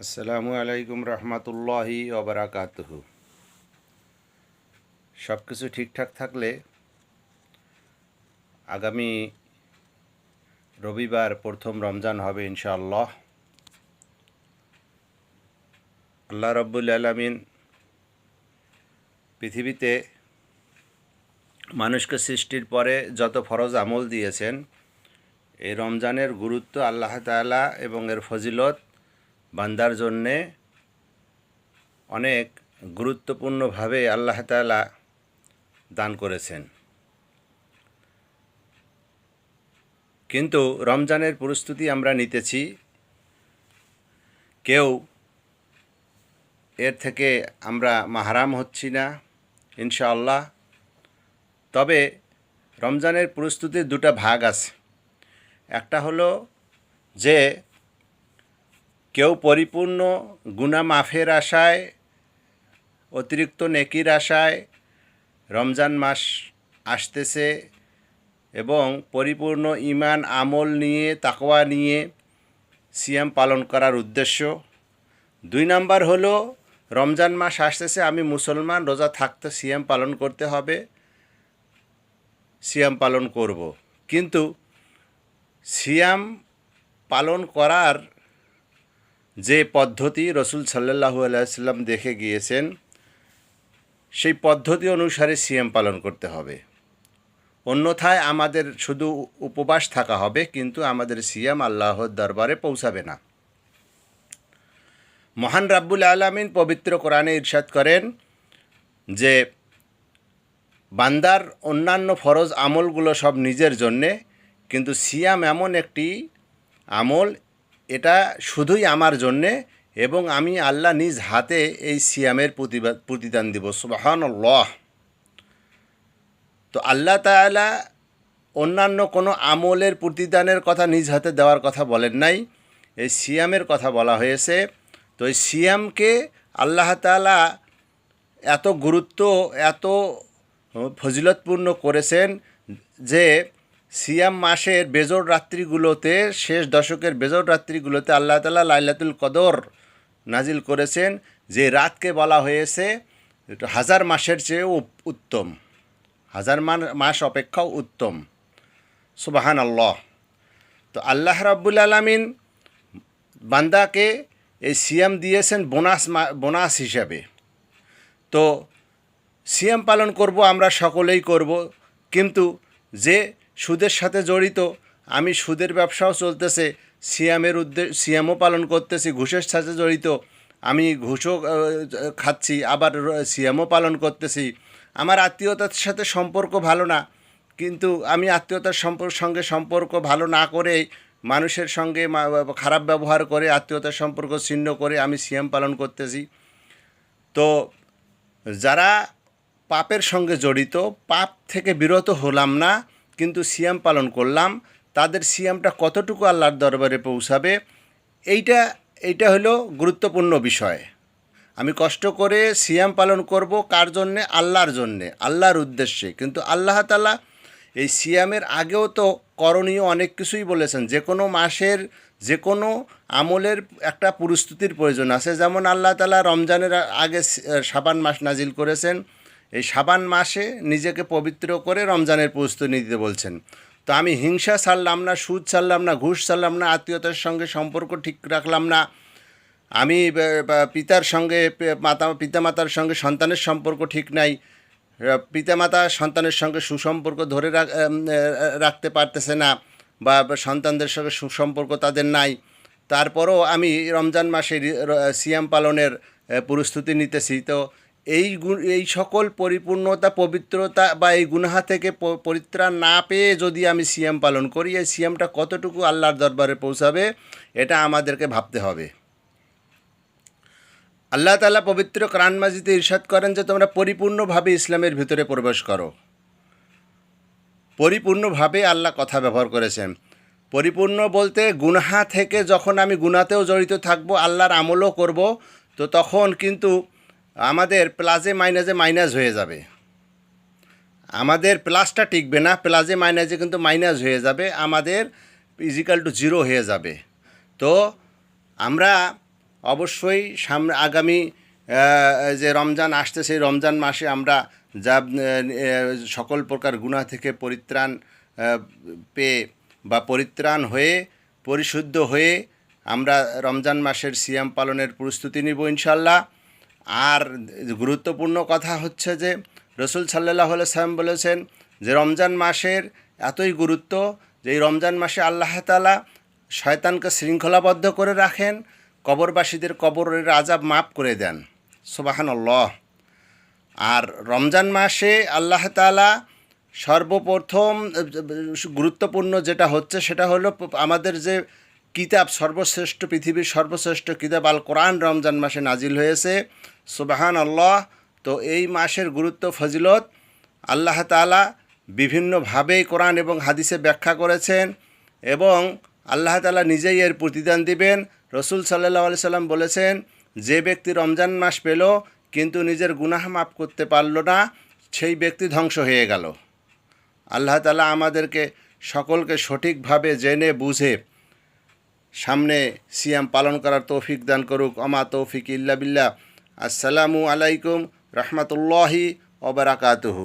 আসসালামু আলাইকুম রহমতুল্লাহি ওবরাকাতুহু। সব কিছু ঠিকঠাক থাকলে আগামী রবিবার প্রথম রমজান হবে ইনশাআল্লাহ। আল্লাহ রব্বুল আলামিন পৃথিবীতে মানুষকে সৃষ্টির পরে যত ফরজ আমল দিয়েছেন, এই রমজানের গুরুত্ব আল্লাহ তাআলা এবং এর ফজিলত বান্দার জন্যে অনেক গুরুত্বপূর্ণভাবে আল্লাহ তাআলা দান করেছেন। কিন্তু রমজানের প্রস্তুতি আমরা নিতেছি, কেউ এর থেকে আমরা মাহরাম হচ্ছি না ইনশাআল্লাহ। তবে রমজানের প্রস্তুতির দুটা ভাগ আছে। একটা হলো যে কেউ পরিপূর্ণ গুনাহ মাফের আশায়, অতিরিক্ত নেকির আশায় রমজান মাস আসতেছে এবং পরিপূর্ণ ঈমান আমল নিয়ে, তাকওয়া নিয়ে সিয়াম পালন করার উদ্দেশ্য। 2 নাম্বার হলো রমজান মাস আসতেছে, আমি মুসলমান, রোজা থাকতে সিয়াম পালন করতে হবে, সিয়াম পালন করব। কিন্তু সিয়াম পালন করার যে পদ্ধতি রাসূল সাল্লাল্লাহু আলাইহি ওয়াসাল্লাম দেখে গিয়েছেন, সেই পদ্ধতি অনুসারে সিয়াম পালন করতে হবে। অন্যথায় আমাদের শুধু উপবাস থাকা হবে, কিন্তু আমাদের সিয়াম আল্লাহর দরবারে পৌঁছাবে না। মহান রাব্বুল আলামিন পবিত্র কোরআনে ইরশাদ করেন যে বান্দার অন্যান্য ফরজ আমলগুলো সব নিজের জন্যে, কিন্তু সিয়াম এমন একটি আমল, এটা শুধুই আমার জন্যে এবং আমি আল্লাহ নিজ হাতে এই সিয়ামের প্রতিদান দিব। সুবহানাল্লাহ। তো আল্লাহ তাআলা অন্যান্য কোনো আমলের প্রতিদানের কথা নিজ হাতে দেওয়ার কথা বলেন নাই, এই সিয়ামের কথা বলা হয়েছে। তো এই সিয়ামকে আল্লাহ তাআলা এত গুরুত্ব, এত ফজিলতপূর্ণ করেছেন যে সিয়াম মাসের বেজোড় রাত্রিগুলোতে, শেষ দশকের বেজোড় রাত্রিগুলোতে আল্লাহ তাআলা লাইলাতুল কদর নাজিল করেছেন, যে রাতকে বলা হয়েছে হাজার মাসের চেয়েও উত্তম, হাজার মাস অপেক্ষাও উত্তম। সুবহানাল্লাহ। তো আল্লাহ রাব্বুল আলামিন বান্দাকে এই সিয়াম দিয়েছেন বোনাস হিসাবে। তো সিয়াম পালন করব, আমরা সকলেই করব, কিন্তু যে সুদের সাথে জড়িত, আমি সুদের ব্যবসাও চলতেছে, সিয়ামও পালন করতেছি, ঘুষের সাথে জড়িত, আমি ঘুষও খাচ্ছি, আবার সিয়ামও পালন করতেছি। আমার আত্মীয়তার সাথে সম্পর্ক ভালো না, কিন্তু আমি আত্মীয়তার সঙ্গে সম্পর্ক ভালো না করে, মানুষের সঙ্গে খারাপ ব্যবহার করে, আত্মীয়তার সম্পর্ক ছিন্ন করে আমি সিয়াম পালন করতেছি। তো যারা পাপের সঙ্গে জড়িত, পাপ থেকে বিরত হলাম না, কিন্তু সিয়াম পালন করলাম, তাদের সিয়ামটা কতটুকু আল্লাহর দরবারে পৌঁছাবে, এইটা হলো গুরুত্বপূর্ণ বিষয়। আমি কষ্ট করে সিয়াম পালন করব কার জন্যে? আল্লাহর জন্যে, আল্লাহর উদ্দেশ্যে। কিন্তু আল্লাহ তাআলা এই সিয়ামের আগেও তো করণীয় অনেক কিছুই বলেছেন। যে কোনো মাসের যে কোনো আমলের একটা প্রস্তুতির প্রয়োজন আছে। যেমন আল্লাহ তাআলা রমজানের আগে শাবান মাস নাজিল করেছেন, এই শাবান মাসে নিজেকে পবিত্র করে রমজানের প্রস্তুতি নিতে বলছেন। তো আমি হিংসা ছাড়লাম না, সুদ ছাড়লাম না, ঘুষ ছাড়লাম না, আত্মীয়তার সঙ্গে সম্পর্ক ঠিক রাখলাম না, আমি পিতার সঙ্গে পিতামাতার সঙ্গে সন্তানের সম্পর্ক ঠিক নাই, পিতামাতা সন্তানের সঙ্গে সুসম্পর্ক ধরে রাখতে পারতেছে না, বা সন্তানদের সঙ্গে সুসম্পর্ক তাদের নাই, তারপরও আমি রমজান মাসে সিয়াম পালনের প্রস্তুতি নিতেছি। তো এই সকল পরিপূর্ণতা, পবিত্রতা বা এই গুনাহ থেকে পরিত্রাণ না পেয়ে যদি আমি সিয়াম পালন করি, এই সিয়ামটা কতটুকু আল্লাহর দরবারে পৌঁছাবে, এটা আমাদেরকে ভাবতে হবে। আল্লাহ তাআলা পবিত্র কোরআন মাজিদে ইরশাদ করেন যে তোমরা পরিপূর্ণভাবে ইসলামের ভিতরে প্রবেশ করো। পরিপূর্ণভাবে আল্লাহ কথা ব্যবহার করেছেন। পরিপূর্ণ বলতে গুনাহ থেকে, যখন আমি গুনাহতেও জড়িত থাকব, আল্লাহর আমলও করব, তো তখন কিন্তু আমাদের প্লাসে মাইনাসে মাইনাস হয়ে যাবে। আমাদের প্লাসটা টিকবে না, প্লাসে মাইনাসে কিন্তু মাইনাস হয়ে যাবে, আমাদের ইজিক্যাল টু জিরো হয়ে যাবে। তো আমরা অবশ্যই সামনে আগামী যে রমজান আসছে সেই রমজান মাসে আমরা যা সকল প্রকার গুনাহ থেকে পরিত্রাণ পেয়ে বা পরিত্রাণ হয়ে পরিশুদ্ধ হয়ে আমরা রমজান মাসের সিয়াম পালনের প্রস্তুতি নিব ইনশাল্লাহ। আর গুরুত্বপূর্ণ কথা হচ্ছে যে রসুল সাল্লাল্লাহু আলাইহি সাল্লাম বলেছেন যে রমজান মাসের এতই গুরুত্ব যে এই রমজান মাসে আল্লাহ তাআলা শয়তানকে শৃঙ্খলাবদ্ধ করে রাখেন, কবরবাসীদের কবরের আযাব মাফ করে দেন। সুবহানাল্লাহ। আর রমজান মাসে আল্লাহ তাআলা সর্বপ্রথম গুরুত্বপূর্ণ যেটা হচ্ছে সেটা হলো আমাদের যে কিতাব সর্বশ্রেষ্ঠ, পৃথিবীর সর্বশ্রেষ্ঠ কিতাব আল কোরআন রমজান মাসে নাজিল হয়েছে। সুবহানাল্লাহ। তো এই মাসের গুরুত্ব ফজিলত আল্লাহ তাআলা বিভিন্নভাবেই কোরআন এবং হাদিসে ব্যাখ্যা করেছেন এবং আল্লাহ তাআলা নিজেই এর প্রতিদান দিবেন। রসুল সাল্লাল্লাহু আলাইহি সাল্লাম বলেছেন, যে ব্যক্তি রমজান মাস পেল কিন্তু নিজের গুনাহ মাফ করতে পারল না, সেই ব্যক্তি ধ্বংস হয়ে গেল। আল্লাহ তাআলা আমাদেরকে সকলকে সঠিকভাবে জেনে বুঝে সামনে সিয়াম পালন করার তৌফিক দান করুক। আমা তৌফিক ইল্লা বিল্লাহ। আসসালামু আলাইকুম রহমতুল্লাহি ওয়া বারাকাতুহু।